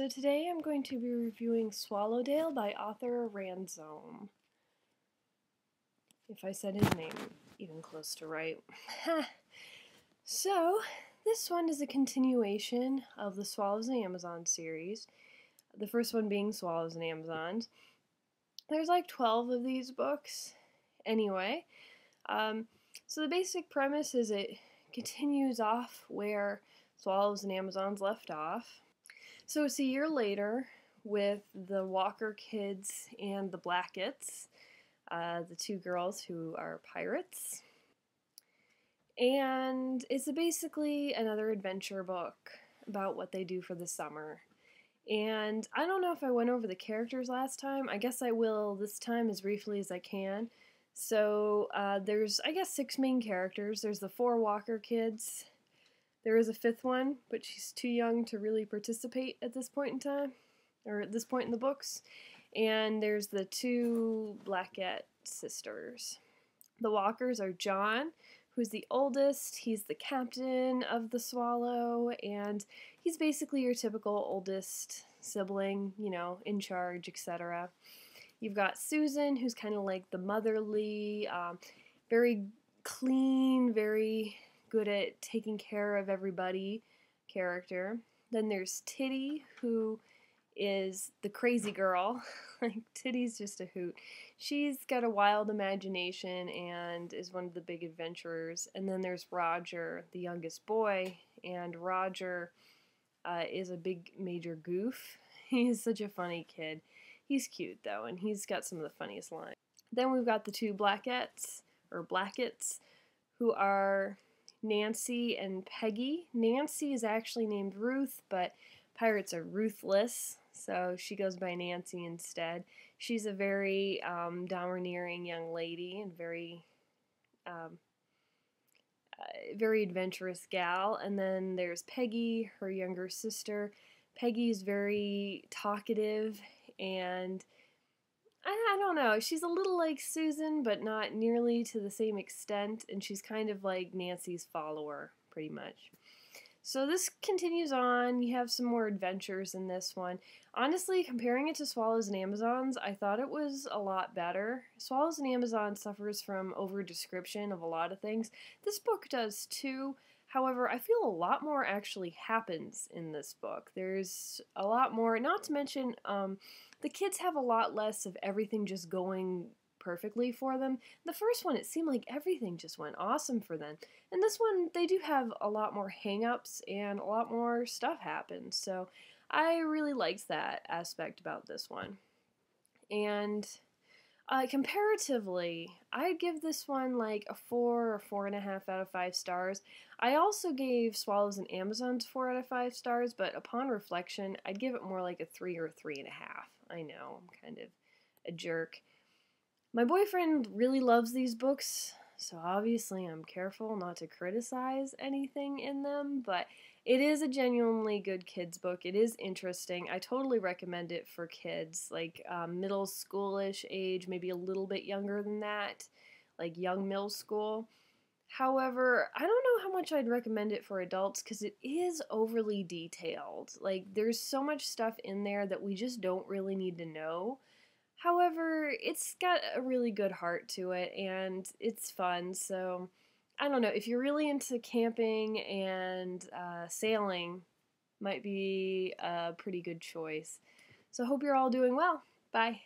So today I'm going to be reviewing Swallowdale by Aruther Ransome. If I said his name even close to right. So, this one is a continuation of the Swallows and Amazons series. The first one being Swallows and Amazons. There's like 12 of these books anyway. So the basic premise is it continues off where Swallows and Amazons left off. So it's a year later with the Walker kids and the Blacketts, the two girls who are pirates. And it's basically another adventure book about what they do for the summer. And I don't know if I went over the characters last time. I guess I will this time as briefly as I can. So there's, I guess, 6 main characters. There's the 4 Walker kids. There is a 5th one, but she's too young to really participate at this point in time, or at this point in the books. And there's the 2 Blackett sisters. The Walkers are John, who's the oldest. He's the captain of the Swallow, and he's basically your typical oldest sibling, you know, in charge, etc. You've got Susan, who's kind of like the motherly, very clean, very good at taking care of everybody character. Then there's Titty, who is the crazy girl. Like, Titty's just a hoot. She's got a wild imagination and is one of the big adventurers. And then there's Roger, the youngest boy, and Roger is a big major goof. He's such a funny kid. He's cute though, and he's got some of the funniest lines. Then we've got the 2 Blacketts, who are Nancy and Peggy. Nancy is actually named Ruth, but pirates are ruthless, so she goes by Nancy instead. She's a very domineering young lady and very adventurous gal. And then there's Peggy, her younger sister. Peggy's very talkative, and I don't know, she's a little like Susan, but not nearly to the same extent, and she's kind of like Nancy's follower, pretty much. So this continues on. You have some more adventures in this one. Honestly, comparing it to Swallows and Amazons, I thought it was a lot better. Swallows and Amazons suffers from over-description of a lot of things. This book does too. However, I feel a lot more actually happens in this book. There's a lot more, not to mention, the kids have a lot less of everything just going perfectly for them. The first one, it seemed like everything just went awesome for them. And this one, they do have a lot more hang-ups and a lot more stuff happens. So I really liked that aspect about this one. And comparatively, I'd give this one like a 4 or 4.5 out of 5 stars. I also gave Swallows and Amazons 4 out of 5 stars, but upon reflection, I'd give it more like a 3 or 3.5. I know, I'm kind of a jerk. My boyfriend really loves these books, so obviously I'm careful not to criticize anything in them, but it is a genuinely good kids book. It is interesting. I totally recommend it for kids, like middle schoolish age, maybe a little bit younger than that, like young middle school. However, I don't know how much I'd recommend it for adults because it is overly detailed. Like, there's so much stuff in there that we just don't really need to know. However, it's got a really good heart to it, and it's fun, so I don't know, if you're really into camping and sailing, might be a pretty good choice. So I hope you're all doing well. Bye.